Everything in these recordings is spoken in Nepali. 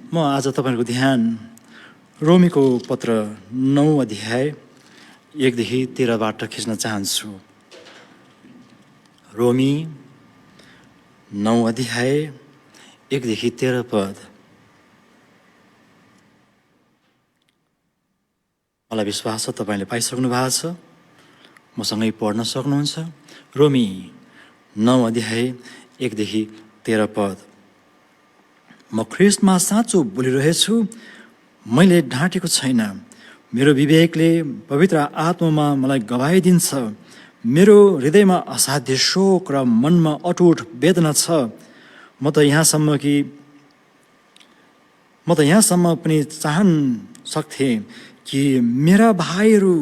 म आज तपाईहरुको ध्यान रोमीको पत्र 9 अध्याय 1 देखि 13 बाट खिच्न चाहन्छु। रोमी 9 अध्याय 1 देखि 13 पद। मलाई विश्वास छ तपाईले पाइसक्नु भएको छ, मसँगै पढ्न सक्नुहुन्छ। रोमी 9 अध्याय 1 देखि 13 पद। म ख्रीष्टमा साँचो बोलिरहेछु, मैले ढाँटेको छैन। मेरो विवेकले पवित्र आत्मामा मलाई गवाही दिन्छ। मेरो हृदयमा असाध्य शोक र मनमा अटुट वेदना छ। म त यहाँसम्म पनि चाहन सक्थे कि मेरा भाइहरू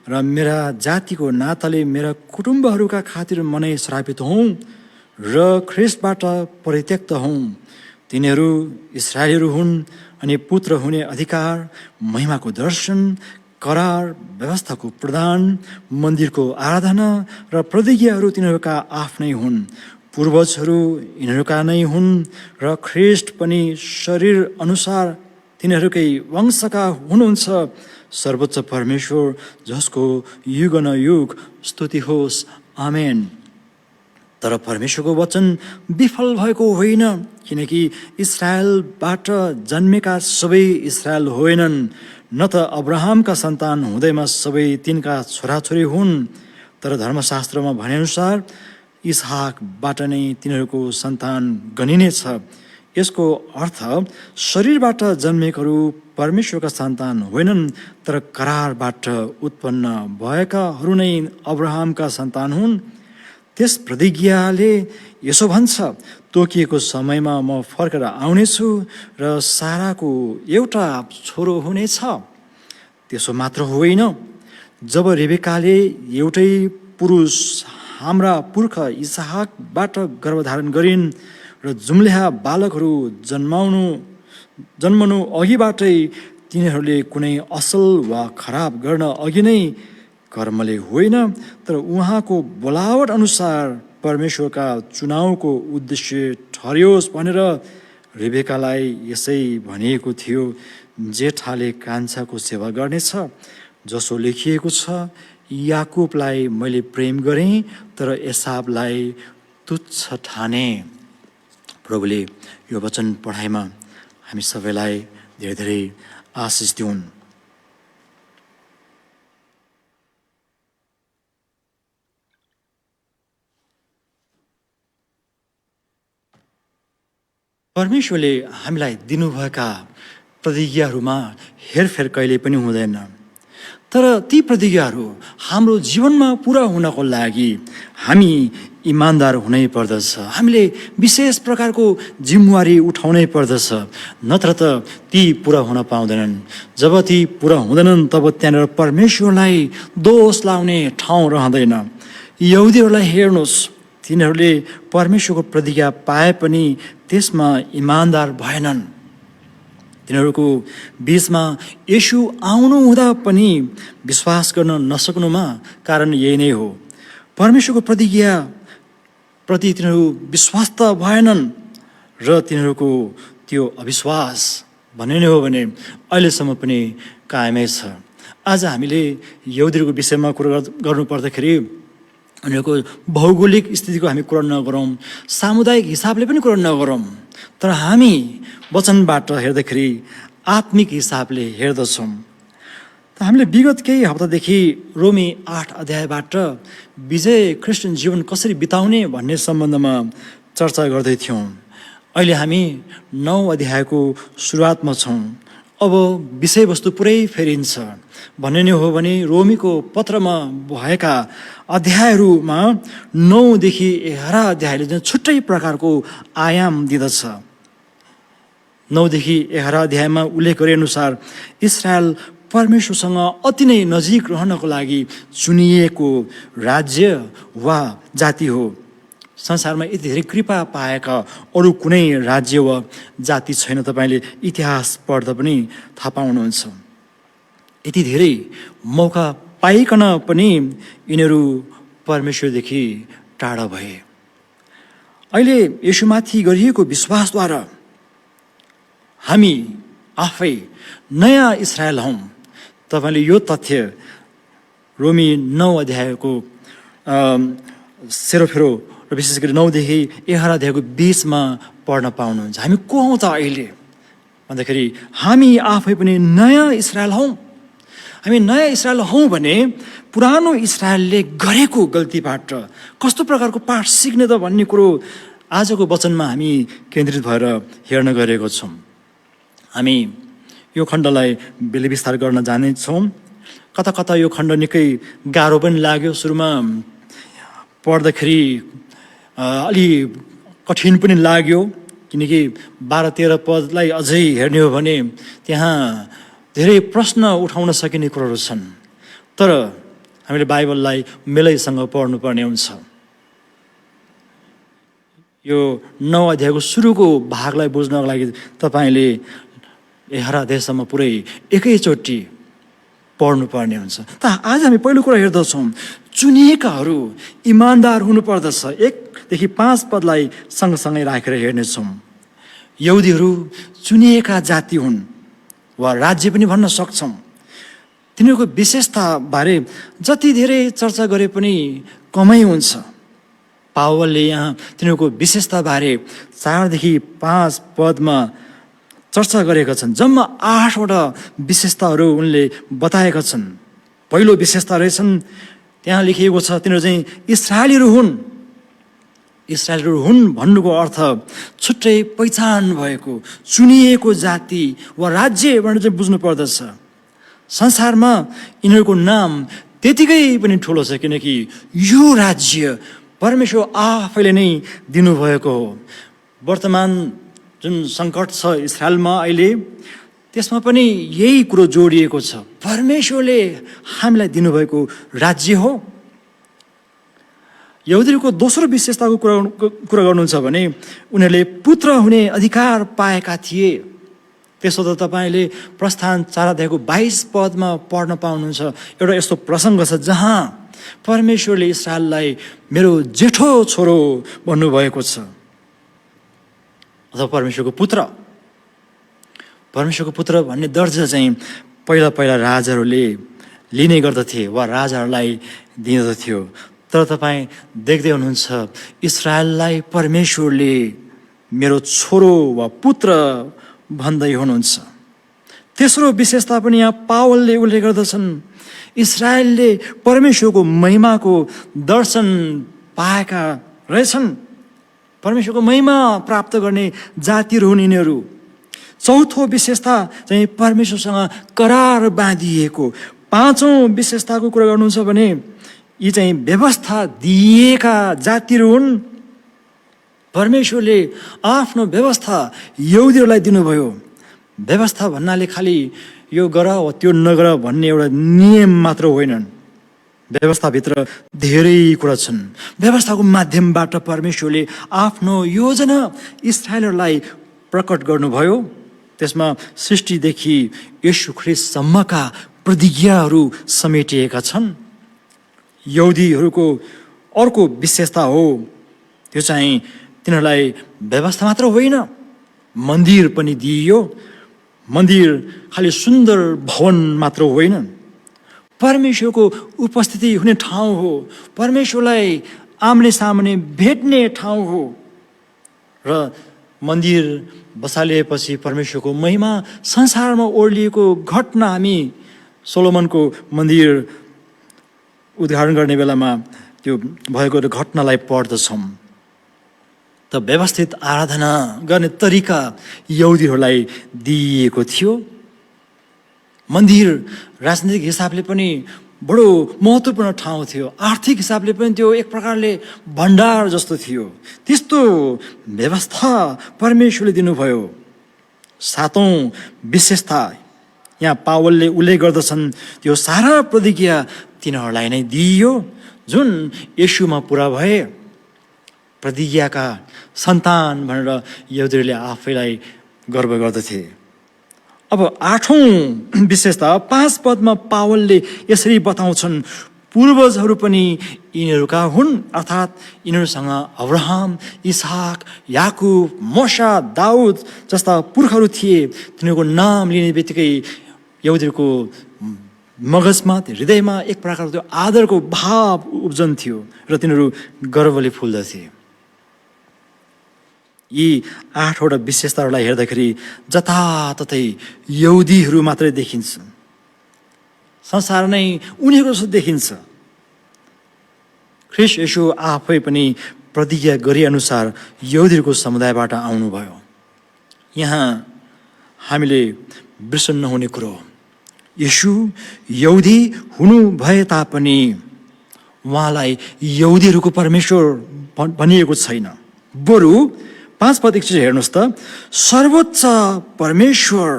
र मेरा जातिको नाताले मेरा कुटुम्बहरूका खातिर मनै श्रापित हौँ र ख्रीष्टबाट परित्यक्त हौँ। तिनीहरू इस्राएलीहरू हुन् अनि पुत्र हुने अधिकार, महिमाको दर्शन, करार, व्यवस्थाको प्रदान, मन्दिरको आराधना र प्रतिज्ञाहरू तिनीहरूका आफ्नै हुन्। पूर्वजहरू यिनीहरूका नै हुन् र ख्रीष्ट पनि शरीर अनुसार तिनीहरूकै वंशका हुनुहुन्छ। सर्वोच्च परमेश्वर जसको युग न युग स्तुति होस्, आमेन। तर परमेश्वरको वचन विफल भएको होइन, किनकि इस्राएलबाट जन्मेका सबै इस्राएल होइनन्, न त अब्राहमका सन्तान हुँदैमा सबै तिनका छोराछोरी हुन्। तर धर्मशास्त्रमा भनेअनुसार इसहाकबाट नै तिनीहरूको सन्तान गनिनेछ। यसको अर्थ शरीरबाट जन्मेकाहरू परमेश्वरका सन्तान होइनन्, तर करारबाट उत्पन्न भएकाहरू नै अब्राहमका सन्तान हुन्। त्यस प्रतिज्ञाले यसो भन्छ, तोकिएको समयमा म फर्केर आउनेछु र साराको एउटा छोरो हुनेछ। त्यसो मात्र होइन, जब रेबेकाले एउटै पुरुष हाम्रा पुर्खा इसहाकबाट गर्भधारण गरिन् र जुम्ल्याहा बालकहरू जन्मनु अघिबाटै तिनीहरूले कुनै असल वा खराब गर्न अघि नै कर्मले होइन, तर उहाँको बोलावट अनुसार परमेश्वरका चुनावको उद्देश्य ठहरियोस् भनेर रेबेकालाई यसै भनिएको थियो, जेठाले कान्छाको सेवा गर्नेछ। जसो लेखिएको छ, याकुबलाई मैले प्रेम गरेँ तर एसावलाई तुच्छ ठाने। प्रभुले यो वचन पढाइमा हामी सबैलाई धेरै धेरै आशिष दिउन्। परमेश्वरले हामीलाई दिनुभएका प्रतिज्ञाहरूमा हेरफेर कहिले पनि हुँदैन। तर ती प्रतिज्ञाहरू हाम्रो जीवनमा पुरा हुनको लागि हामी इमान्दार हुनै पर्दछ। हामीले विशेष प्रकारको जिम्मेवारी उठाउनै पर्दछ, नत्र त ती पुरा हुन पाउँदैनन्। जब ती पुरा हुँदैनन् तब त्यहाँनिर परमेश्वरलाई दोष लाउने ठाउँ रहँदैन। यहुदीहरूलाई हेर्नुहोस्, तिनीहरूले परमेश्वरको प्रतिज्ञा पाए पनि त्यसमा इमान्दार भएनन्। तिनीहरूको बीचमा येशू आउनु हुँदा पनि विश्वास गर्न नसक्नुमा कारण यही नै हो। परमेश्वरको प्रतिज्ञा प्रति तिनीहरू विश्वास त भएनन् र तिनीहरूको त्यो अविश्वास भन्ने हो भने अहिलेसम्म पनि कायमै छ। आज हामीले यहुदीहरूको विषयमा कुरा गर्नु पर्दाखेरि उनीहरूको भौगोलिक स्थितिको हामी कुरा नगरौँ, सामुदायिक हिसाबले पनि कुरा नगरौँ, तर हामी वचनबाट हेर्दाखेरि आत्मिक हिसाबले हेर्दछौँ। त हामीले विगत केही हप्तादेखि रोमी 8 अध्यायबाट विजय क्रिस्चियन जीवन कसरी बिताउने भन्ने सम्बन्धमा चर्चा गर्दै थियौँ। अहिले हामी 9 अध्यायको सुरुवातमा छौँ। अब विषयवस्तु पुरै फेरिन्छ। भन्ने नै हो भने रोमीको पत्रमा भएका अध्यायहरूमा 9 देखि 11 अध्यायले चाहिँ छुट्टै प्रकारको आयाम दिँदछ। 9 देखि 11 अध्यायमा उल्लेख गरे अनुसार इस्राएल परमेश्वरसँग अति नै नजिक रहनको लागि चुनिएको राज्य वा जाति हो। संसारमा यति धेरै कृपा पाएका अरू कुनै राज्य वा जाति छैन। तपाईँले इतिहास पढ्दा पनि थाहा पाउनुहुन्छ। यति धेरै मौका पाइकन पनि यिनीहरू परमेश्वरदेखि टाढा भए। अहिले येशूमाथि गरिएको विश्वासद्वारा हामी आफै नयाँ इस्राएल हौँ। तपाईँले यो तथ्य रोमी 9 अध्यायको 0 र विशेष गरी 9 देखि 11 अध्यायको 20 पढ्न पाउनुहुन्छ। हामी को हौँ त अहिले भन्दाखेरि हामी आफै पनि नयाँ इस्राएल हौँ। हामी नयाँ इस्राएल हौँ भने पुरानो इस्राएलले गरेको गल्तीबाट कस्तो प्रकारको पाठ सिक्ने त भन्ने कुरो आजको वचनमा हामी केन्द्रित भएर हेर्न गएको छौँ। हामी यो खण्डलाई विस्तार गर्न जानेछौँ। कता कता यो खण्ड निकै गाह्रो पनि लाग्यो, सुरुमा पढ्दाखेरि अलि कठिन पनि लाग्यो, किनकि 12-13 पदलाई अझै हेर्ने हो भने त्यहाँ धेरै प्रश्न उठाउन सकिने कुरोहरू छन्। तर हामीले बाइबललाई मेलैसँग पढ्नुपर्ने हुन्छ। यो 9 अध्यायको सुरुको भागलाई बुझ्नको लागि तपाईँले 11 अध्यायसम्म पुरै एकैचोटि पढ्नुपर्ने हुन्छ। त आज हामी पहिलो कुरा हेर्दछौँ, चुनिएकाहरू इमान्दार हुनुपर्दछ। 1 देखि 5 पदलाई सँगसँगै राखेर हेर्नेछौँ। यहुदीहरू चुनिएका जाति हुन् वा राज्य पनि भन्न सक्छौँ। तिनीहरूको विशेषताबारे जति धेरै चर्चा गरे पनि कमै हुन्छ। पावलले यहाँ तिनीहरूको विशेषताबारे 4 देखि 5 पदमा चर्चा गरेका छन्। जम्मा 8वटा विशेषताहरू उनले बताएका छन्। पहिलो विशेषता रहेछन्, त्यहाँ लेखिएको छ तिनीहरू चाहिँ इस्राएलीहरू हुन्। इस्राएलीहरू हुन् भन्नुको अर्थ छुट्टै पहिचान भएको चुनिएको जाति वा राज्य भनेर चाहिँ बुझ्नु पर्दछ। संसारमा यिनीहरूको नाम त्यतिकै पनि ठुलो छ, किनकि यो राज्य परमेश्वर आफैले नै दिनुभएको हो। वर्तमान जुन सङ्कट छ इस्राएलमा अहिले, त्यसमा पनि यही कुरो जोडिएको छ। परमेश्वरले हामीलाई दिनुभएको राज्य हो। यहुदीहरूको दोस्रो विशेषताको कुरा गर्नुहुन्छ भने उनीहरूले पुत्र हुने अधिकार पाएका थिए। त्यसो त तपाईँले प्रस्थान 4 अध्यायको 22 पदमा पढ्न पाउनुहुन्छ। एउटा यस्तो प्रसङ्ग छ जहाँ परमेश्वरले इस्राएललाई मेरो जेठो छोरो भन्नुभएको छ, अथवा परमेश्वरको पुत्र भन्ने दर्जा चाहिँ पहिला राजाहरूले लिने गर्दथे वा राजाहरूलाई दिँदथ्यो। तर तपाईँ देख्दै हुनुहुन्छ इस्राएललाई परमेश्वरले मेरो छोरो वा पुत्र भन्दै हुनुहुन्छ। तेस्रो विशेषता पनि यहाँ पावलले उल्लेख गर्दछन्। इस्राएलले परमेश्वरको महिमाको दर्शन पाएका रहेछन्। परमेश्वरको महिमा प्राप्त गर्ने जातिहरू हुन् यिनीहरू। चौथो विशेषता चाहिँ परमेश्वरसँग करार बाँधिएको। 5औं विशेषताको कुरा गर्नुहुन्छ भने यी चाहिँ व्यवस्था दिएका जातिहरू हुन्। परमेश्वरले आफ्नो व्यवस्था यहुदीहरूलाई दिनुभयो। व्यवस्था भन्नाले खालि यो गर वा त्यो नगर भन्ने एउटा नियम मात्र होइनन्। व्यवस्थाभित्र धेरै कुरा छन्। व्यवस्थाको माध्यमबाट परमेश्वरले आफ्नो योजना इस्राएलहरूलाई प्रकट गर्नुभयो। त्यसमा सृष्टिदेखि येशू ख्रीष्टसम्मका प्रतिज्ञाहरू समेटिएका छन्। यहुदीहरूको अर्को विशेषता हो, त्यो चाहिँ तिनीहरूलाई व्यवस्था मात्र होइन, मन्दिर पनि दिइयो। मन्दिर खालि सुन्दर भवन मात्र होइन, परमेश्वरको उपस्थिति हुने ठाउँ हो। परमेश्वरलाई आम्ने सामने भेट्ने ठाउँ हो। र मन्दिर बसालिएपछि परमेश्वरको महिमा संसारमा ओर्लिएको घटना हामी सोलोमनको मन्दिर उद्घाटन गर्ने बेलामा त्यो भएको घटनालाई पढ्दछौँ। त व्यवस्थित आराधना गर्ने तरिका यहुदीहरूलाई दिइएको थियो। मन्दिर राजनीतिक हिसाबले पनि बडो महत्त्वपूर्ण ठाउँ थियो। आर्थिक हिसाबले पनि त्यो एक प्रकारले भण्डार जस्तो थियो। त्यस्तो व्यवस्था परमेश्वरले दिनुभयो। 7औं विशेषता यहाँ पावलले उल्लेख गर्दछन्, त्यो सारा प्रतिज्ञा तिनीहरूलाई नै दिइयो जुन येशूमा पुरा भए। प्रतिज्ञाका सन्तान भनेर यहुदीहरूले आफैलाई गर्व गर्दथे। अब 8औं विशेषता 5 पदमा पावलले यसरी बताउँछन्, पूर्वजहरू पनि यिनीहरूका हुन्, अर्थात् यिनीहरूसँग अब्राहम, इसहाक, याकुब, मोशा, दाउद जस्ता पुर्खाहरू थिए। तिनीहरूको नाम लिने बित्तिकै यहुदीहरूको मगजमा, हृदयमा एक प्रकारको त्यो आदरको भाव उब्जन्थ्यो र तिनीहरू गर्वले फुल्दथे। यी 8वटा विशेषताहरूलाई हेर्दाखेरि जताततै यहुदीहरू मात्रै देखिन्छ, संसार नै उनीहरूको जस्तो देखिन्छ। ख्रीष्ट येशू आफै पनि प्रतिज्ञा गरे अनुसार यहुदीहरूको समुदायबाट आउनुभयो। यहाँ हामीले बिर्सन नहुने कुरो, येशू यहुदी हुनु भए तापनि उहाँलाई यहुदीहरूको परमेश्वर भनिएको छैन। बरु 5 पद एकचोटि हेर्नुहोस् त, सर्वोच्च परमेश्वर,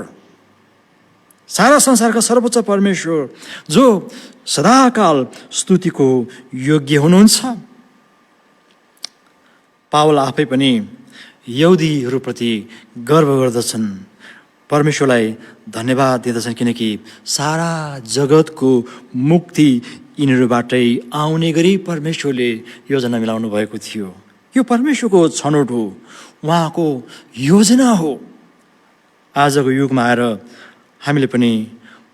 सारा संसारका सर्वोच्च परमेश्वर जो सदाकाल स्तुतिको योग्य हुनुहुन्छ। पावल आफै पनि यहुदीहरूप्रति गर्व गर्दछन्, परमेश्वरलाई धन्यवाद दिँदछन्, किनकि सारा जगतको मुक्ति यिनीहरूबाटै आउने गरी परमेश्वरले योजना मिलाउनु भएको थियो। यो परमेश्वरको छनौट हो, उहाँको योजना हो। आजको युगमा आएर हामीले पनि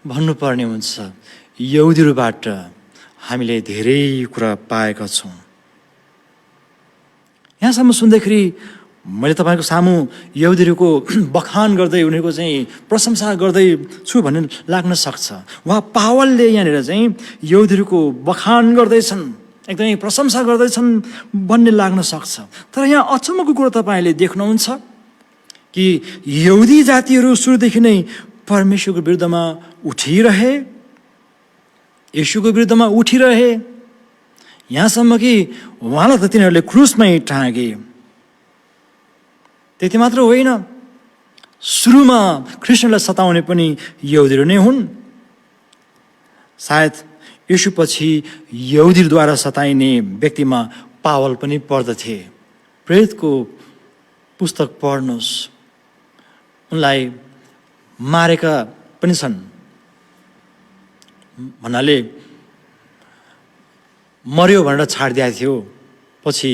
भन्नुपर्ने हुन्छ, यहुदीहरूबाट हामीले धेरै कुरा पाएका छौँ। यहाँसम्म सुन्दाखेरि मैले तपाईँको सामु यहुदीहरूको बखान गर्दै, उनीहरूको चाहिँ प्रशंसा गर्दै छु भन्ने लाग्न सक्छ। उहाँ पावलले यहाँनिर चाहिँ यहुदीहरूको बखान गर्दैछन्, एकदमै प्रशंसा गर्दैछन् भन्ने लाग्न सक्छ। तर यहाँ अचम्मको कुरो तपाईँले देख्नुहुन्छ कि यहुदी जातिहरू सुरुदेखि नै परमेश्वरको विरुद्धमा उठिरहे, येशूको विरुद्धमा उठिरहे, यहाँसम्म कि उहाँलाई त तिनीहरूले क्रुसमै टाँगे। त्यति मात्र होइन, सुरुमा ख्रिस्टियनलाई सताउने पनि यहुदीहरू नै हुन्। सायद येशूपछि यहुदीद्वारा सताइने व्यक्तिमा पावल पनि पर्दथे। प्रेरितको पुस्तक पढ्नुहोस्, उनलाई मारेका पनि छन् भन्नाले मर्यो भनेर छाडिदिएको थियो। पछि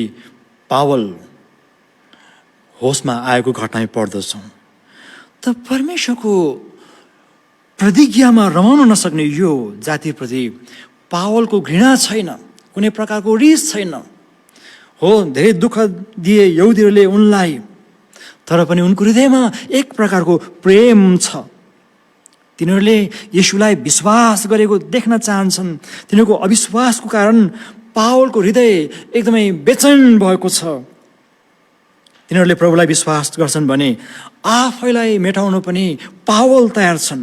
पावल होसमा आएको घटना पढ्दछौँ। त परमेश्वरको प्रतिज्ञामा रमाउन नसक्ने यो जातिप्रति पावलको घृणा छैन, कुनै प्रकारको रिस छैन। हो, धेरै दुःख दिए यहुदीहरूले उनलाई, तर पनि उनको हृदयमा एक प्रकारको प्रेम छ। तिनीहरूले येशूलाई विश्वास गरेको देख्न चाहन्छन्। तिनीहरूको अविश्वासको कारण पावलको हृदय एकदमै बेचैन भएको छ। तिनीहरूले प्रभुलाई विश्वास गर्छन् भने आफैलाई मेटाउन पनि पावल तयार छन्।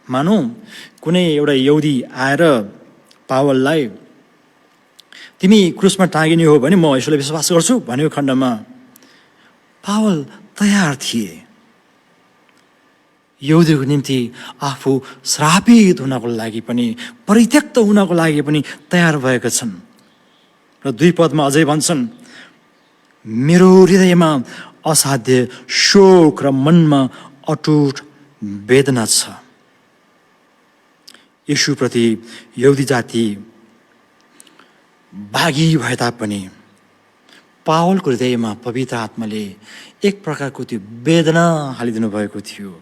मानौँ कुनै एउटा यहुदी आएर पावललाई तिमी क्रुसमा टाँगिने हो भने म येशूलाई विश्वास गर्छु भनेको खण्डमा पावल तयार थिए। यहुदीहरूको निम्ति आफू श्रापित हुनको लागि पनि, परित्यक्त हुनको लागि पनि तयार भएका छन्। र 2 पदमा अझै भन्छन्, मेरो हृदयमा असाध्य शोक र मनमा अटुट वेदना छ। येशूप्रति यहुदी जाति भागी भए तापनि पावलको हृदयमा पवित्र आत्माले एक प्रकारको त्यो वेदना हालिदिनु भएको थियो।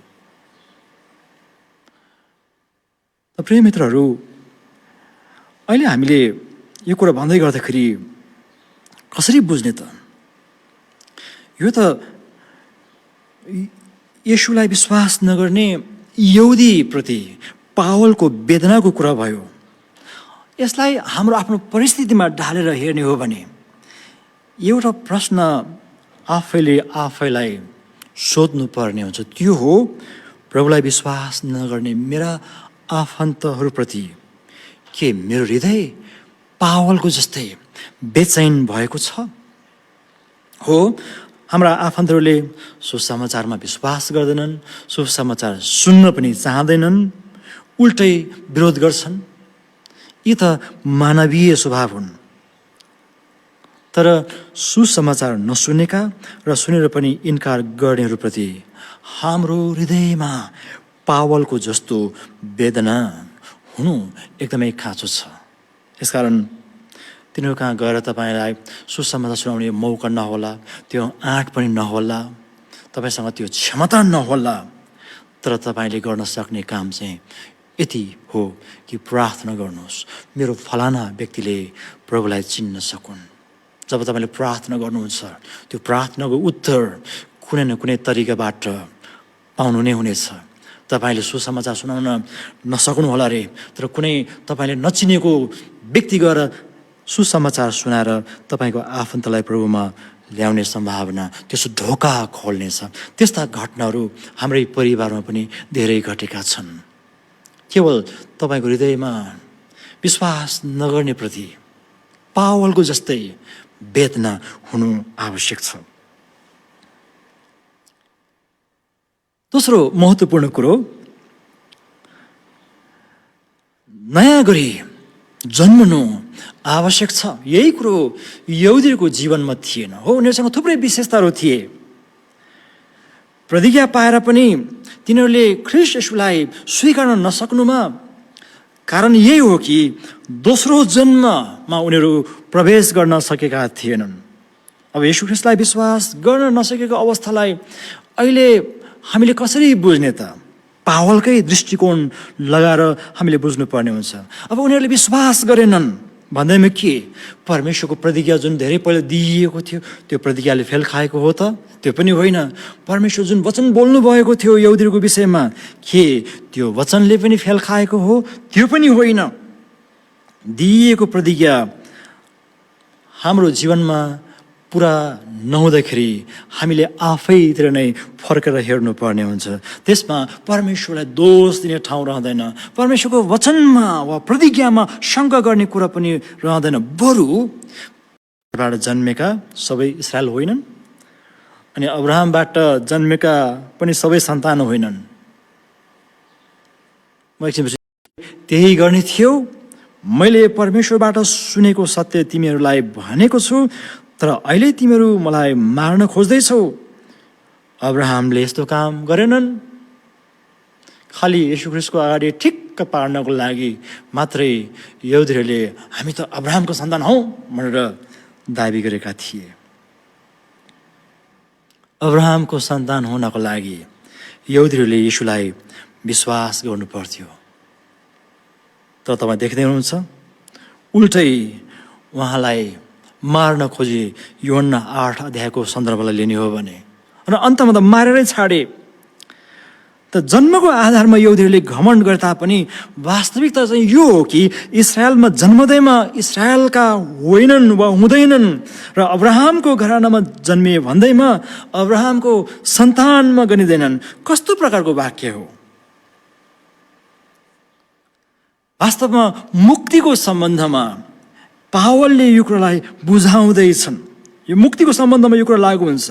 प्रिय मित्रहरू, अहिले हामीले यो कुरा भन्दै गर्दाखेरि कसरी बुझ्ने त? यो त येशूलाई विश्वास नगर्ने यहुदीप्रति पावलको वेदनाको कुरा भयो। यसलाई हाम्रो आफ्नो परिस्थितिमा ढालेर हेर्ने हो भने एउटा प्रश्न आफैलाई सोध्नुपर्ने हुन्छ, त्यो हो प्रभुलाई विश्वास नगर्ने मेरा आफन्तहरूप्रति के मेरो हृदय पावलको जस्तै बेचैन भएको छ? हो, हाम्रा आफन्तहरूले सुसमाचारमा विश्वास गर्दैनन्, सुसमाचार सुन्न पनि चाहँदैनन्, उल्टै विरोध गर्छन्। यी त मानवीय स्वभाव हुन्। तर सुसमाचार नसुनेका र सुनेर पनि इन्कार गर्नेहरूप्रति हाम्रो हृदयमा पावलको जस्तो वेदना हुनु एकदमै खाँचो छ। यसकारण तिनीहरू कहाँ गएर तपाईँलाई सुसमाचार सुनाउने मौका नहोला, त्यो आँट पनि नहोला, तपाईँसँग त्यो क्षमता नहोला, तर तपाईँले गर्न सक्ने काम चाहिँ यति हो कि प्रार्थना गर्नुहोस्, मेरो फलाना व्यक्तिले प्रभुलाई चिन्न सकुन्। जब तपाईँले प्रार्थना गर्नुहुन्छ, त्यो प्रार्थनाको उत्तर कुनै न कुनै तरिकाबाट पाउनु नै हुनेछ। तपाईँले सुसमाचार सुनाउन नसक्नु होला रे, तर कुनै तपाईँले नचिनेको व्यक्ति गएर सुसमाचार सुनाएर तपाईँको आफन्तलाई प्रभुमा ल्याउने सम्भावना, त्यसो ढोका खोल्नेछ। त्यस्ता घटनाहरू हाम्रै परिवारमा पनि धेरै घटेका छन्। केवल तपाईँको हृदयमा विश्वास नगर्ने प्रति पावलको जस्तै वेदना हुनु आवश्यक छ। दोस्रो महत्त्वपूर्ण कुरो, नयाँ गरी जन्मनु आवश्यक छ। यही कुरो यहुदीहरूको जीवनमा थिएन हो। उनीहरूसँग थुप्रै विशेषताहरू थिए। प्रतिज्ञा पाएर पनि तिनीहरूले ख्रीष्ट येशूलाई स्वीकार्न नसक्नुमा कारण यही हो कि दोस्रो जन्ममा उनीहरू प्रवेश गर्न सकेका थिएनन्। अब येशू ख्रीष्टलाई विश्वास गर्न नसकेको अवस्थालाई अहिले हामीले कसरी बुझ्ने त? पावलकै दृष्टिकोण लगाएर हामीले बुझ्नुपर्ने हुन्छ। अब उनीहरूले विश्वास गरेनन् भन्दैमा के? परमेश्वरको प्रतिज्ञा जुन धेरै पहिला दिइएको थियो, त्यो प्रतिज्ञाले फेल खाएको हो त? त्यो पनि होइन। परमेश्वर जुन वचन बोल्नु भएको थियो यहुदीहरूको विषयमा, के त्यो वचनले पनि फेल खाएको हो? त्यो पनि होइन। दिइएको प्रतिज्ञा हाम्रो जीवनमा पुरा नहुँदाखेरि हामीले आफैतिर नै फर्केर हेर्नुपर्ने हुन्छ। त्यसमा परमेश्वरलाई दोष दिने ठाउँ रहँदैन, परमेश्वरको वचनमा वा प्रतिज्ञामा शङ्का गर्ने कुरा पनि रहँदैन। बरु जन्मेका सबै इस्रायल होइनन्, अनि अब्राहमबाट जन्मेका पनि सबै सन्तान होइनन्। म एकछिनपछि त्यही गर्ने थियो। मैले परमेश्वरबाट सुनेको सत्य तिमीहरूलाई भनेको छु, तर अहिले तिमीहरू मलाई मार्न खोज्दैछौ। अब्राहमले यस्तो काम गरेनन्। खालि येशू ख्रीष्टको अगाडि ठिक्क पार्नको लागि मात्रै यहुदीहरूले हामी त अब्राहमको सन्तान हौ भनेर दाबी गरेका थिए। अब्राहमको सन्तान हुनको लागि यहुदीहरूले येशूलाई विश्वास गर्नु पर्थ्यो। तर तपाईँ देख्दै हुनुहुन्छ, उल्टै उहाँलाई मार्न खोजी। यूहन्ना 8 अध्यायको सन्दर्भलाई लिने हो भने, र अन्तमा त मारेरै छाडे। त जन्मको आधारमा यहुदीहरूले घमण्ड गरे तापनि वास्तविकता चाहिँ यो हो कि इस्रायलमा जन्मदैमा इस्रायलका होइनन् वा हुँदैनन्, र अब्राहमको घरानामा जन्मिए भन्दैमा अब्राहमको सन्तानमा गनिँदैनन्। कस्तो प्रकारको वाक्य हो? वास्तवमा मुक्तिको सम्बन्धमा पावलले यो कुरालाई बुझाउँदैछन्। यो मुक्तिको सम्बन्धमा यो कुरा लागू हुन्छ।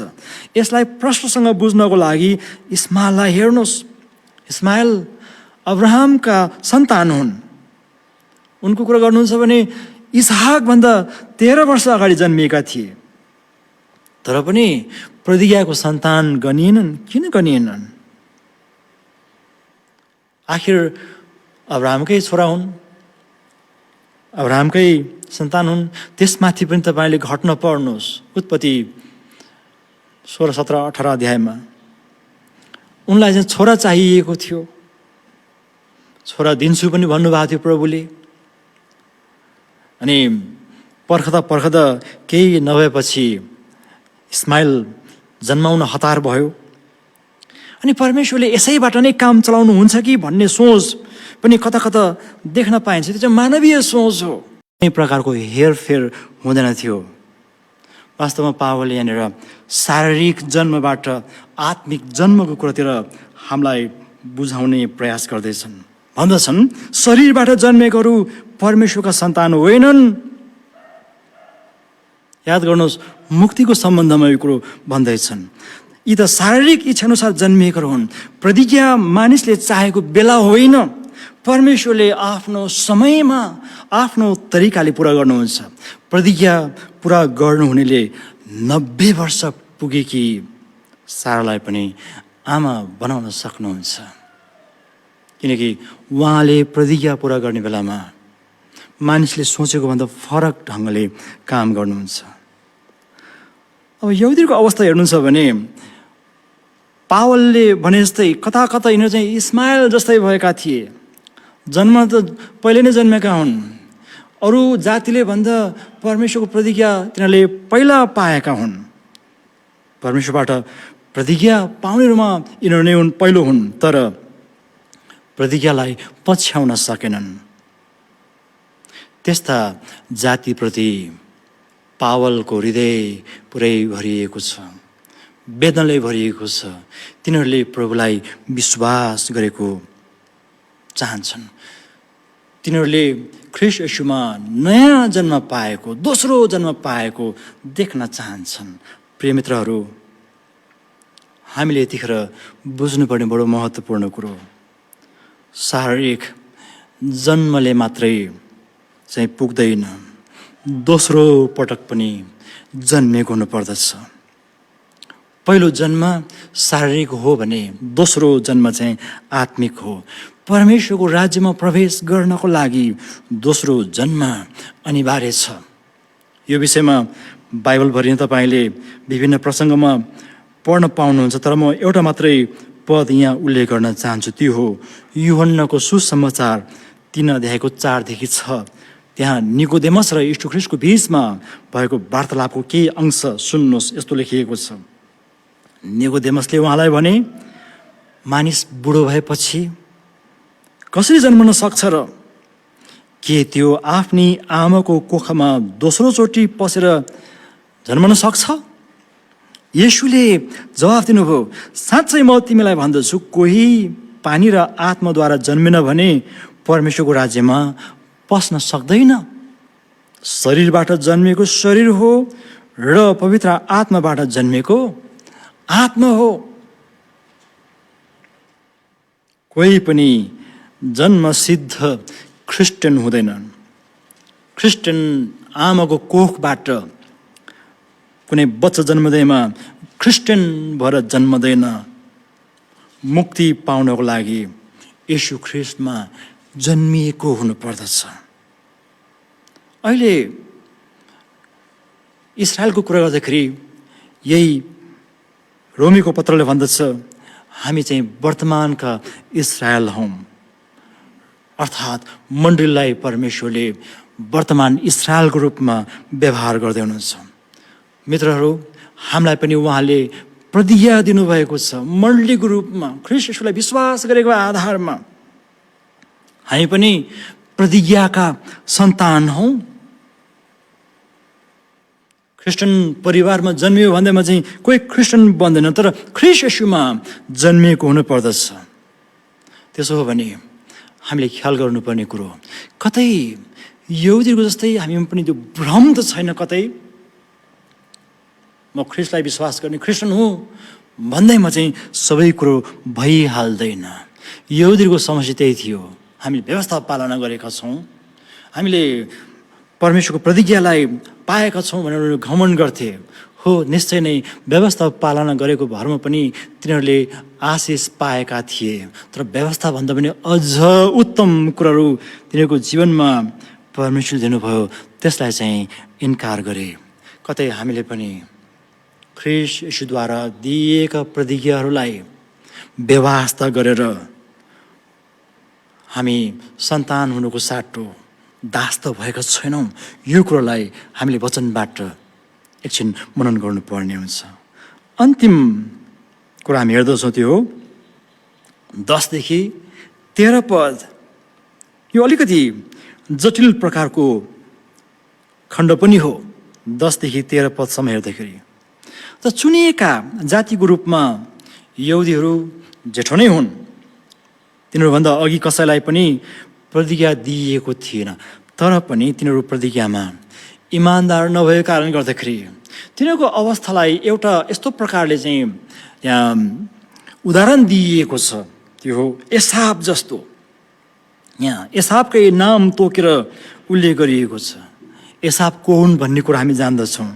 यसलाई प्रश्नसँग बुझ्नको लागि इस्माएललाई हेर्नुहोस्। इस्माएल अब्राहमका सन्तान हुन्। उनको कुरा गर्नुहुन्छ भने इसहाकभन्दा 13 वर्ष अगाडि जन्मिएका थिए, तर पनि प्रतिज्ञाको सन्तान गनिएनन्। किन गनिएनन्? आखिर अब्राहमकै छोरा हुन्, अब्राहमकै सन्तान हुन्। त्यसमाथि पनि तपाईँले घट्न पर्नुहोस्। उत्पत्ति 16, 17, 18 अध्यायमा उनलाई चाहिँ छोरा चाहिएको थियो। छोरा दिन्छु पनि भन्नुभएको थियो प्रभुले। अनि पर्खदा केही नभएपछि इस्माइल जन्माउन हतार भयो। अनि परमेश्वरले यसैबाट नै काम चलाउनु हुन्छ कि भन्ने सोच पनि कता कता देख्न पाइन्छ। त्यो चाहिँ मानवीय सोच हो। कुनै प्रकारको हेरफेर हुँदैन थियो। वास्तवमा पावलले यहाँनिर शारीरिक जन्मबाट आत्मिक जन्मको कुरातिर हामीलाई बुझाउने प्रयास गर्दैछन्। भन्दछन् शरीरबाट जन्मेकोहरू परमेश्वरका सन्तान होइनन्। याद गर्नुहोस्, मुक्तिको सम्बन्धमा यो कुरो भन्दैछन्। यी त शारीरिक इच्छाअनुसार जन्मिएकोहरू हुन्। प्रतिज्ञा मानिसले चाहेको बेला होइन, परमेश्वरले आफ्नो समयमा आफ्नो तरिकाले पुरा गर्नुहुन्छ। प्रतिज्ञा पुरा गर्नुहुनेले 90 वर्ष पुगेकी सारालाई पनि आमा बनाउन सक्नुहुन्छ। किनकि उहाँले प्रतिज्ञा पुरा गर्ने बेलामा मानिसले सोचेको भन्दा फरक ढङ्गले काम गर्नुहुन्छ। अब यहुदीको अवस्था हेर्नुहुन्छ भने पावलले भने जस्तै कता कता यिनीहरू चाहिँ इस्माइल जस्तै भएका थिए। जन्म त पहिले नै जन्मेका हुन्। अरू जातिले भन्दा परमेश्वरको प्रतिज्ञा तिनीहरूले पहिला पाएका हुन्। परमेश्वरबाट प्रतिज्ञा पाउनेहरूमा यिनीहरू नै हुन्, पहिलो हुन्। तर प्रतिज्ञालाई पछ्याउन सकेनन्। त्यस्ता जातिप्रति पावलको हृदय पुरै भरिएको छ, वेदनाले भरिएको छ। तिनीहरूले प्रभुलाई विश्वास गरेको चाहन्छन्। तिनीहरूले ख्रीष्ट येशूमा नयाँ जन्म पाएको, दोस्रो जन्म पाएको देख्न चाहन्छन्। प्रिय मित्रहरू, हामीले यतिखेर बुझ्नुपर्ने बडो महत्त्वपूर्ण कुरो, शारीरिक जन्मले मात्रै चाहिँ पुग्दैन, दोस्रो पटक पनि जन्मेको हुनुपर्दछ। पहिलो जन्म शारीरिक हो भने दोस्रो जन्म चाहिँ आत्मिक हो। परमेश्वरको राज्यमा प्रवेश गर्नको लागि दोस्रो जन्म अनिवार्य छ। यो विषयमा बाइबलभरि तपाईँले विभिन्न प्रसङ्गमा पढ्न पाउनुहुन्छ। तर म एउटा मात्रै पद यहाँ उल्लेख गर्न चाहन्छु। त्यो हो यूहन्नाको सुसमाचार 3 अध्यायको 4 देखि 6। त्यहाँ निकोदेमस र यीशु ख्रीष्टको बीचमा भएको वार्तालापको केही अंश सुन्नुहोस्। यस्तो लेखिएको छ। निकोदेमसले उहाँलाई भने, मानिस बुढो भएपछि कसरी जन्मन सक्छ र? के त्यो आफ्नी आमाको कोखमा दोस्रो चोटि पसेर जन्मन सक्छ? येशूले जवाफ दिनुभयो, साँच्चै म तिमीलाई भन्दछु, कोही पानी र आत्माद्वारा जन्मेन भने परमेश्वरको राज्यमा पस्न सक्दैन। शरीरबाट जन्मेको शरीर हो र पवित्र आत्माबाट जन्मेको आत्मा हो। कोही पनि जन्मसिद्ध क्रिस्चियन हुँदैन। क्रिस्चियन आमाको कोखबाट कुनै बच्चा जन्मदैमा क्रिस्चियन भएर जन्मदैन। मुक्ति पाउनको लागि येशू ख्रीष्टमा जन्मिएको हुनुपर्दछ। अहिले इस्रायलको कुरा गर्दाखेरि यही रोमीको पत्रले भन्दछ, हामी चाहिँ वर्तमानका इस्रायल हौँ। अर्थात् मण्डलीलाई परमेश्वरले वर्तमान इस्रायलको रूपमा व्यवहार गर्दै हुनुहुन्छ। मित्रहरू, हामीलाई पनि उहाँले प्रतिज्ञा दिनुभएको छ। मण्डलीको रूपमा ख्रीष्ट येशूलाई विश्वास गरेको आधारमा हामी पनि प्रतिज्ञाका सन्तान हौँ। क्रिस्चियन परिवारमा जन्मियो भन्दैमा चाहिँ कोही क्रिस्चियन बन्दैन, तर ख्रीष्ट येशूमा जन्मिएको हुनुपर्दछ। त्यसो हो भने हामीले ख्याल गर्नुपर्ने कुरो, कतै यहुदीको जस्तै हामीमा पनि त्यो भ्रम त छैन, कतै म ख्रीष्टलाई विश्वास गर्ने क्रिस्चियन हुँ भन्दैमा चाहिँ सबै कुरो भइहाल्दैन। यहुदीको समस्या त्यही थियो। हामीले व्यवस्था पालना गरेका छौँ, हामीले परमेश्वरको प्रतिज्ञालाई पाएका छौँ भनेर घमण्ड गर्थे। हो, निश्चय नै व्यवस्था पालना गरेको भरमा पनि तिनीहरूले आशिष पाएका थिए। तर व्यवस्थाभन्दा पनि अझ उत्तम कुराहरू तिनीहरूको जीवनमा परमेश्वरले दिनुभयो, त्यसलाई चाहिँ इन्कार गरे। कतै हामीले पनि ख्रीष्ट येशूद्वारा दिएका प्रतिज्ञाहरूलाई व्यवस्था गरेर हामी सन्तान हुनुको साटो दास त भएका छैनौँ। यो कुरोलाई हामीले वचनबाट एकछिन मनन गर्नुपर्ने हुन्छ। अन्तिम कुरा हामी हेर्दछौँ, त्यो हो 10 देखि 13 पद। यो अलिकति जटिल प्रकारको खण्ड पनि हो। 10 देखि 13 पदसम्म हेर्दाखेरि त चुनिएका जातिको रूपमा यहुदीहरू जेठो नै हुन्। तिनीहरूभन्दा अघि कसैलाई पनि प्रतिज्ञा दिइएको थिएन। तर पनि तिनीहरू प्रतिज्ञामा इमान्दार नभएको कारणले गर्दाखेरि तिनीहरूको अवस्थालाई एउटा यस्तो प्रकारले चाहिँ यहाँ उदाहरण दिइएको छ। त्यो हो एसाव जस्तो। यहाँ एसावकै नाम तोकेर उल्लेख गरिएको छ। एसाव को हुन् भन्ने कुरा हामी जान्दछौँ।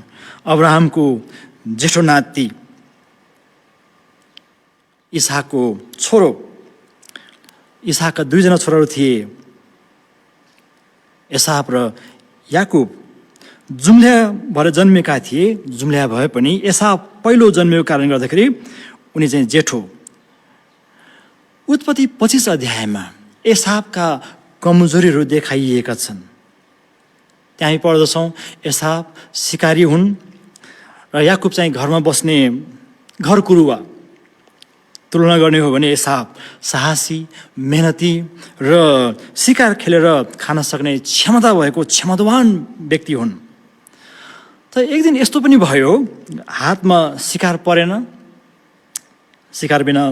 अब्राहमको जेठो नाति, इसाकको छोरो। इसाकका 2 जना छोराहरू थिए, एसाव र याकुब जुम्ल्या भएर जन्मेका थिए। जुम्ल्या भए पनि एसाव पहिलो जन्मेको कारणले गर्दाखेरि उनी चाहिँ जेठो। उत्पत्ति 25 अध्यायमा एसावका कमजोरीहरू देखाइएका छन्। त्यहाँ पढ्दछौँ एसाव सिकारी हुन् र याकुब चाहिँ घरमा बस्ने घरकुरुवा। तुलना गर्ने हो भने एसाव साहसी, मेहनती र शिकार खेलेर खान सक्ने क्षमता भएको क्षमतावान व्यक्ति हुन्। तर एक दिन यस्तो पनि भयो, हातमा शिकार परेन, शिकार बिना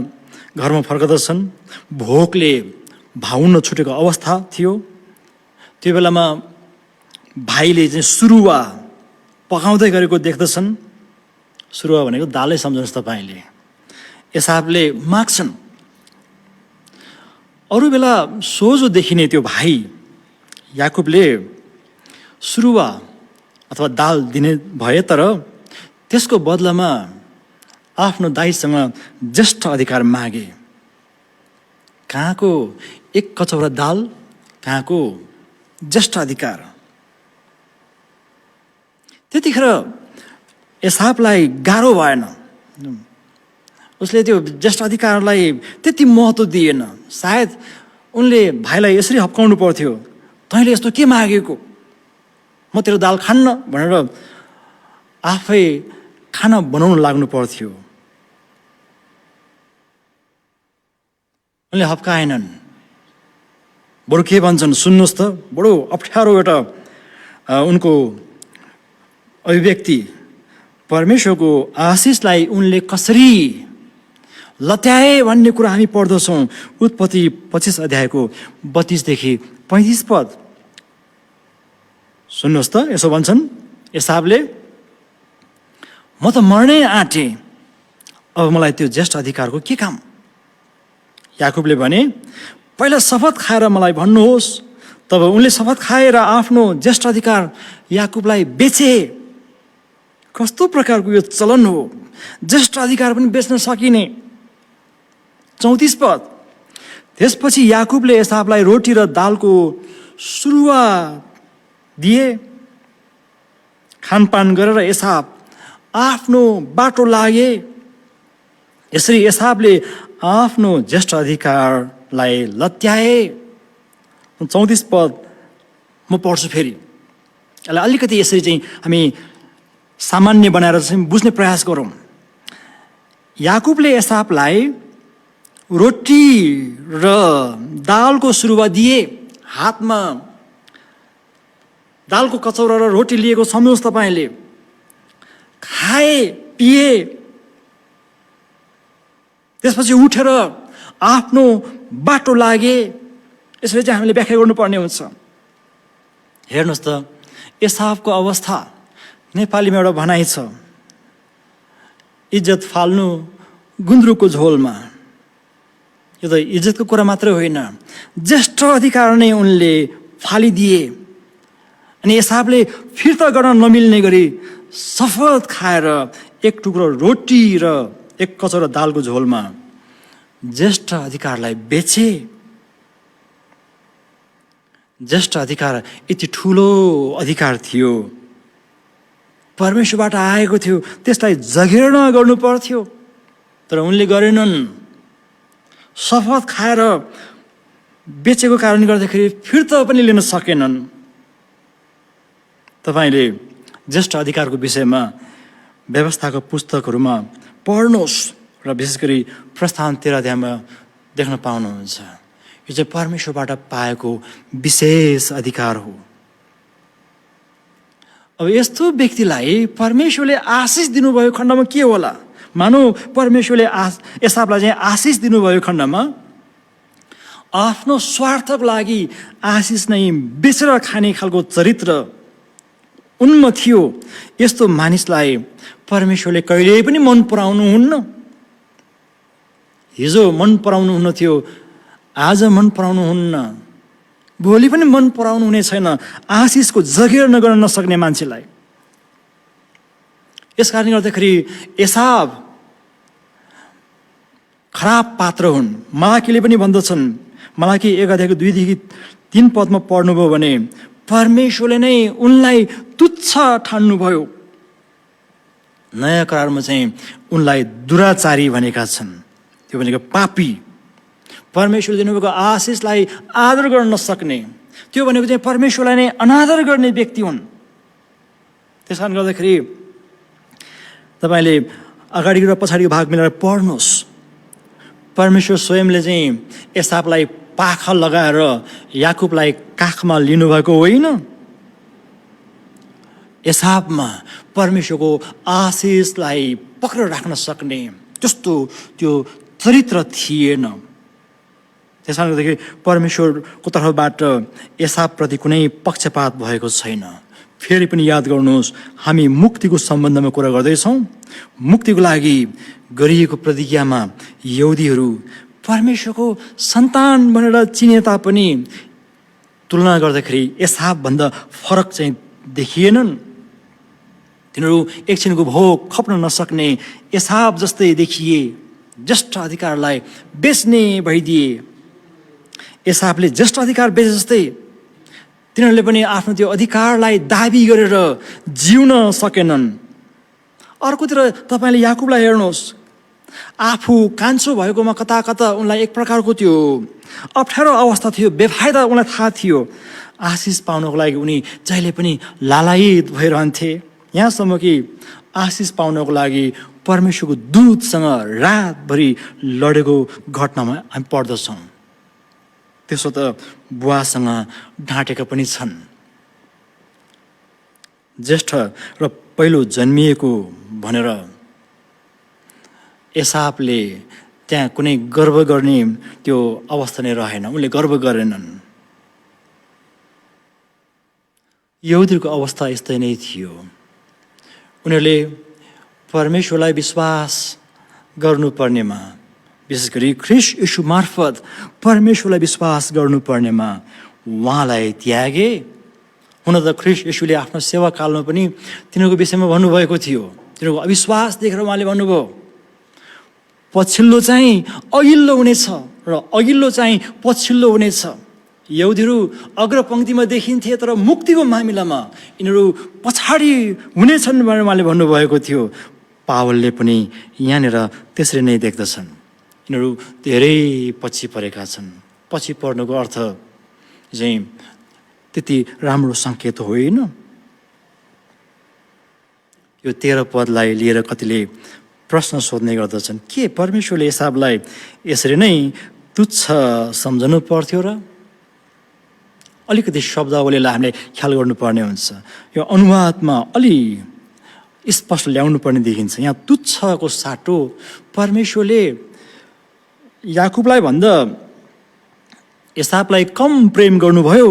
घरमा फर्कदछन्, भोकले भाउन छुटेको अवस्था थियो। त्यो बेलामा भाइले चाहिँ सुरुवा पकाउँदै गरेको देख्दछन्। सुरुवा भनेको दालै सम्झनुहोस् तपाईँले। एसावले माग्छन्। अरू बेला सोझो देखिने त्यो भाइ याकुबले सुरुवा अथवा दाल दिने भए, तर त्यसको बदलामा आफ्नो दाइसँग ज्येष्ठ अधिकार मागे। कहाँको एक कचौरा दाल, कहाँको ज्येष्ठ अधिकार। त्यतिखेर एसावलाई गाह्रो भएन, उसले त्यो ज्येष्ठ अधिकारलाई त्यति महत्त्व दिएन। सायद उनले भाइलाई यसरी हप्काउनु पर्थ्यो, तैँले यस्तो के मागेको, म तेरो दाल खान्न भनेर आफै खाना बनाउन लाग्नु पर्थ्यो। उनले हप्काएनन्। बरु के भन्छन् सुन्नुहोस् त, बडो अप्ठ्यारो एउटा उनको अभिव्यक्ति। परमेश्वरको आशिषलाई उनले कसरी लत्याए भन्ने कुरा हामी पढ्दछौँ। उत्पत्ति 25 अध्यायको 32देखि 35 पद। सुन्नुहोस् त, यसो भन्छन् एसावले, म त मर्नै आँटेँ, अब मलाई त्यो ज्येष्ठ अधिकारको के काम। याकुबले भने, पहिला शपथ खाएर मलाई भन्नुहोस्। तब उनले शपथ खाएर आफ्नो ज्येष्ठ अधिकार याकुबलाई बेचे। कस्तो प्रकारको यो चलन हो, ज्येष्ठ अधिकार पनि बेच्न सकिने। 34 पद। त्यसपछि याकुबले एसावलाई रोटी र दालको सुरुवा दिए। खानपान गरेर एसाव आफ्नो बाटो लागे। यसरी एसावले आफ्नो ज्येष्ठ अधिकारलाई लत्याए। 34 पद म पढ्छु फेरि। यसलाई अलिकति यसरी चाहिँ हामी सामान्य बनाएर चाहिँ बुझ्ने प्रयास गरौँ। याकुबले एसावलाई रोटी र दालको सुरुवा दिए। हातमा दालको कचौरा र रोटी लिएको सम्झनुहोस् तपाईँले। खाए, पिए, त्यसपछि उठेर आफ्नो बाटो लागे। यसरी चाहिँ हामीले व्याख्या गर्नुपर्ने हुन्छ। हेर्नुहोस् त, एसावको अवस्था नेपालीमा एउटा भनाइ छ, इज्जत फाल्नु गुन्द्रुकको झोलमा। यो त इज्जतको कुरा मात्रै होइन, ज्येष्ठ अधिकार नै उनले फालिदिए। अनि एसावले फिर्ता गर्न नमिल्ने गरी शपथ खाएर एक टुक्रो रोटी र एक कचौरा दालको झोलमा ज्येष्ठ अधिकारलाई बेचे। ज्येष्ठ अधिकार यति ठुलो अधिकार थियो, परमेश्वरबाट आएको थियो, त्यसलाई जगेर्ना गर्नु पर्थ्यो, तर उनले गरेनन्। शपथ खाएर बेचेको कारणले गर्दाखेरि फिर्ता पनि लिन सकेनन्। तपाईँले ज्येष्ठ अधिकारको विषयमा व्यवस्थाको पुस्तकहरूमा पढ्नुहोस् र विशेष गरी प्रस्थान 13 अध्यायमा देख्न पाउनुहुन्छ। यो चाहिँ परमेश्वरबाट पाएको विशेष अधिकार हो। अब यस्तो व्यक्तिलाई परमेश्वरले आशिष दिनुभएको खण्डमा के होला? मानौ परमेश्वरले एसावलाई चाहिँ आशिष दिनुभएको खण्डमा आफ्नो स्वार्थको लागि आशिष नै बेचेर खाने खालको चरित्र उनमा थियो। यस्तो मानिसलाई परमेश्वरले कहिल्यै पनि मन पराउनुहुन्न। हिजो मन पराउनुहुन्न थियो, आज मन पराउनुहुन्न, भोलि पनि मन पराउनु हुने छैन आशिषको जगेर गर्न नसक्ने मान्छेलाई। यस कारणले गर्दाखेरि एसाव खराब पात्र हुन्। मलाकीले पनि भन्दछन्, मलाकी 1 अध्यायको 2 देखि 3 पदमा पढ्नुभयो भने परमेश्वरले नै उनलाई तुच्छ ठान्नुभयो। नयाँ करारमा चाहिँ उनलाई दुराचारी भनेका छन्, त्यो भनेको पापी। परमेश्वरले दिनुभएको आशिषलाई आदर गर्न नसक्ने, त्यो भनेको चाहिँ परमेश्वरलाई नै अनादर गर्ने व्यक्ति हुन्। त्यस कारणले गर्दाखेरि तपाईँले अगाडिको र पछाडिको भाग मिलाएर पढ्नुहोस्। परमेश्वर स्वयंले चाहिँ एसावलाई पाखा लगाएर याकुबलाई काखमा लिनुभएको होइन। एसावमा परमेश्वरको आशिषलाई पक्रेर राख्न सक्ने त्यस्तो त्यो चरित्र थिएन। त्यस कारणले गर्दाखेरि परमेश्वरको तर्फबाट एसावप्रति कुनै पक्षपात भएको छैन। फेरि पनि याद गर्नुहोस्, हामी मुक्तिको सम्बन्धमा कुरा गर्दैछौँ। मुक्तिको लागि गरिएको प्रतिज्ञामा यहुदीहरू परमेश्वरको सन्तान भनेर चिने तापनि तुलना गर्दाखेरि एसावभन्दा फरक चाहिँ देखिएनन्। तिनीहरू एकछिनको भोग खप्न नसक्ने एसाव जस्तै देखिए, ज्येष्ठ अधिकारलाई बेच्ने भइदिए। एसावले ज्येष्ठ अधिकार बेचे जस्तै तिनीहरूले पनि आफ्नो त्यो अधिकारलाई दाबी गरेर जिउन सकेनन्। अर्कोतिर तपाईँले याकुबलाई हेर्नुहोस्, आफू कान्छो भएकोमा कता कता उनलाई एक प्रकारको त्यो अप्ठ्यारो अवस्था थियो, बेफाइदा उनलाई थाहा थियो। आशिष पाउनको लागि उनी जहिले पनि लालायित भइरहन्थे, यहाँसम्म कि आशिष पाउनको लागि परमेश्वरको दूतसँग रातभरि लडेको घटनामा हामी पढ्दछौँ। त्यसो त बुवासँग ढाँटेका पनि छन्। ज्येष्ठ र पहिलो जन्मिएको भनेर एसावले त्यहाँ कुनै गर्व गर्ने त्यो अवस्था नै रहेन, उनले गर्व गरेनन्। यहुदीहरूको अवस्था यस्तै नै थियो। उनीहरूले परमेश्वरलाई विश्वास गर्नुपर्नेमा, विशेष गरी ख्रीष्ट येशू मार्फत परमेश्वरलाई विश्वास गर्नुपर्नेमा उहाँलाई त्यागे। हुन त ख्रीष्ट येशूले आफ्नो सेवाकालमा पनि तिनीहरूको विषयमा भन्नुभएको थियो। तिनीहरूको अविश्वास देखेर उहाँले भन्नुभयो, पछिल्लो चाहिँ अघिल्लो हुनेछ र अघिल्लो चाहिँ पछिल्लो हुनेछ। यहुदीहरू अग्रपङ्क्तिमा देखिन्थे, तर मुक्तिको मामिलामा यिनीहरू पछाडि हुनेछन् भनेर उहाँले भन्नुभएको थियो। पावलले पनि यहाँनिर त्यसरी नै देख्दछन्, यिनीहरू धेरै पछि परेका छन्। पछि पर्नुको अर्थ चाहिँ त्यति राम्रो सङ्केत होइन। यो 13 पदलाई लिएर कतिले प्रश्न सोध्ने गर्दछन्, के परमेश्वरले एसावलाई यसरी नै तुच्छ सम्झनु पर्थ्यो र? अलिकति शब्दावलीलाई हामीले ख्याल गर्नुपर्ने हुन्छ। यो अनुवादमा अलि स्पष्ट ल्याउनु पर्ने देखिन्छ। यहाँ तुच्छको साटो परमेश्वरले याकुबलाई भन्दा एसावलाई कम प्रेम गर्नुभयो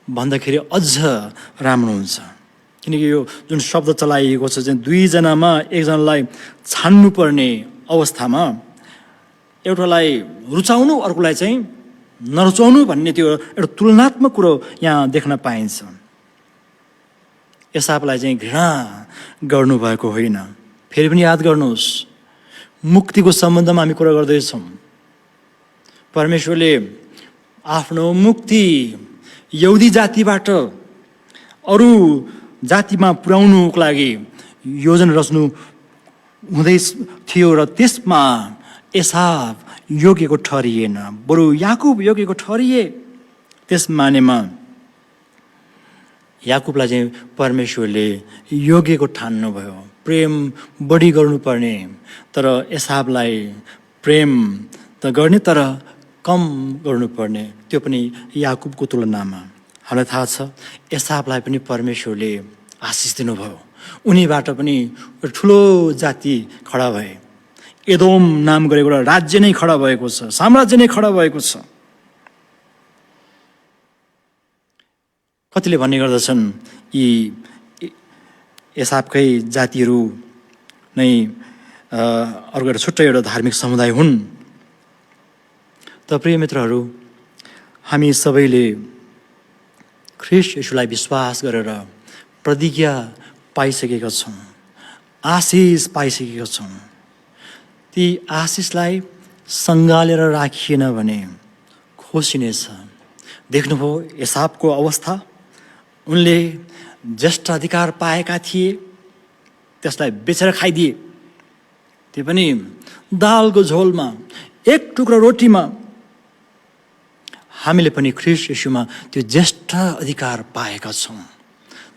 भन्दाखेरि अझ राम्रो हुन्छ। किनकि यो जुन शब्द चलाइएको छ चाहिँ दुईजनामा एकजनालाई छान्नुपर्ने अवस्थामा एउटालाई रुचाउनु अर्कोलाई चाहिँ नरुचाउनु भन्ने त्यो एउटा तुलनात्मक कुरो यहाँ देख्न पाइन्छ। एसावलाई चाहिँ घृणा गर्नुभएको होइन। फेरि पनि याद गर्नुहोस्, मुक्तिको सम्बन्धमा हामी कुरा गर्दैछौँ। परमेश्वरले आफ्नो मुक्ति यहुदी जातिबाट अरू जातिमा पुर्याउनुको लागि योजना रच्नु हुँदै थियो र त्यसमा एसाव योग्यको ठहरिएन, बरु याकुब योग्यको ठहरिए। त्यस मानेमा याकुबलाई चाहिँ परमेश्वरले योग्यको ठान्नुभयो, प्रेम बढी गर्नुपर्ने। तर एसावलाई प्रेम त गर्ने तर कम गर्नुपर्ने, त्यो पनि याकुबको तुलनामा। हामीलाई थाहा छ एसावलाई पनि परमेश्वरले आशिष दिनुभयो। उनीबाट पनि ठुलो जाति खडा भए। एदोम नाम गरेको एउटा राज्य नै खडा भएको छ, साम्राज्य नै खडा भएको छ। कतिले भन्ने गर्दछन् यी एसावकै जातिहरू नै अर्को एउटा छुट्टै एउटा धार्मिक समुदाय हुन्। त प्रिय मित्रहरू, हामी सबैले ख्रीष्ट येशूलाई विश्वास गरेर प्रतिज्ञा पाइसकेका छौँ, आशिष पाइसकेका छौँ। ती आशिषलाई सङ्गालेर राखिएन भने खोसिनेछ। देख्नुभयो एसावको अवस्था उनले ज्येष्ठ अधिकार पाएका थिए, त्यसलाई बेचेर खाइदिए, त्यो पनि दालको झोलमा, एक टुक्रा रोटीमा। हामीले पनि ख्रीष्ट येशूमा त्यो ज्येष्ठ अधिकार पाएका छौँ।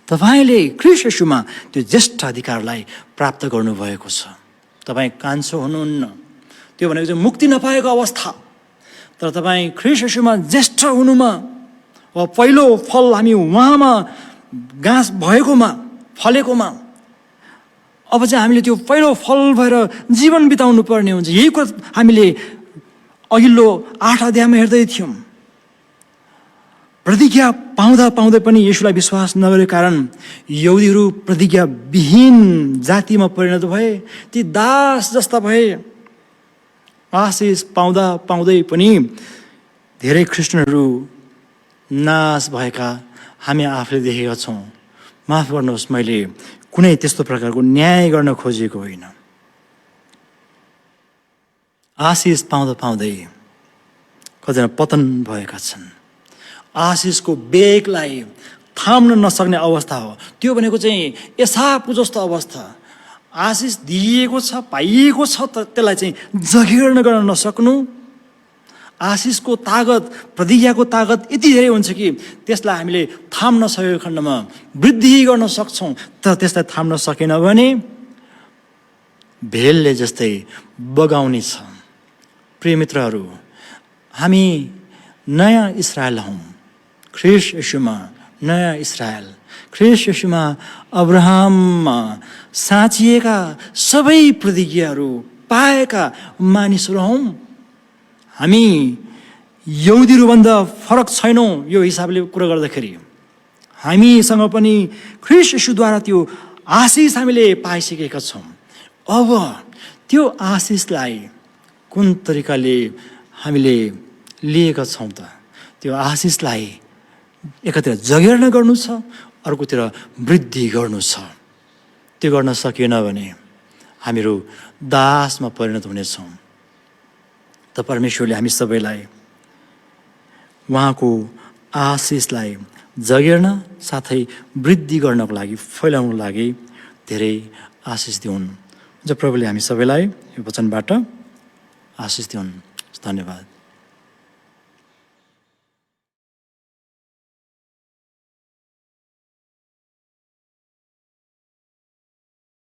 तपाईँले ख्रीष्ट येशूमा त्यो ज्येष्ठ अधिकारलाई प्राप्त गर्नुभएको छ। तपाईँ कान्छो हुनुहुन्न, त्यो भनेको चाहिँ मुक्ति नपाएको अवस्था। तर तपाईँ ख्रीष्ट येशूमा ज्येष्ठ हुनुमा, वा पहिलो फल हामी उहाँमा गाँस भएकोमा, फलेकोमा, अब चाहिँ हामीले त्यो पहिलो फल भएर जीवन बिताउनु पर्ने हुन्छ। यही कुरा हामीले अघिल्लो 8 अध्यायमा हेर्दै थियौँ। प्रतिज्ञा पाउँदा पाउँदै पनि येशूलाई विश्वास नगरेको कारण यहुदीहरू प्रतिज्ञाविहीन जातिमा परिणत भए, ती दास जस्ता भए। आशिष पाउँदा पाउँदै पनि धेरै क्रिस्चियनहरू नाश भएका हामी आफूले देखेका छौँ। माफ गर्नुहोस्, मैले कुनै त्यस्तो प्रकारको न्याय गर्न खोजेको होइन। आशिष पाउँदा पाउँदै कतिजना पतन भएका छन्। आशिषको बेगलाई थाम्न नसक्ने अवस्था हो त्यो भनेको चाहिँ एसावको जस्तो अवस्था। आशिष दिइएको छ, पाइएको छ, तर त्यसलाई चाहिँ जगेर्न गर्न नसक्नु। आशिषको तागत, प्रतिज्ञाको तागत यति धेरै हुन्छ कि त्यसलाई हामीले थाम्न सकेको खण्डमा वृद्धि गर्न सक्छौँ, तर त्यसलाई थाम्न सकेन भने भेलले जस्तै बगाउने छ। प्रिय मित्रहरू, हामी नयाँ इस्राएल हौँ। ख्रीष्ट येशूमा नयाँ इस्राएल, ख्रीष्ट येशूमा अब्राहममा साँचिएका सबै प्रतिज्ञाहरू पाएका मानिसहरू हौँ। हामी यहुदीहरूभन्दा फरक छैनौँ। यो हिसाबले कुरा गर्दाखेरि हामीसँग पनि ख्रीष्ट येशूद्वारा त्यो आशिष हामीले पाइसकेका छौँ। अब त्यो आशिषलाई कुन तरिकाले हामीले लिएका छौँ त? त्यो आशिषलाई एकातिर जगेर्ना गर्नु छ, अर्कोतिर वृद्धि गर्नु छ। त्यो गर्न सकिएन भने हामीहरू दासमा परिणत हुनेछौँ। त परमेश्वरले हामी सबैलाई उहाँको आशिषलाई जगेर्न साथै वृद्धि गर्नको लागि, फैलाउनको लागि धेरै आशिष दिउन्। जो प्रभुले हामी सबैलाई यो वचनबाट आशिष दिउन्। धन्यवाद।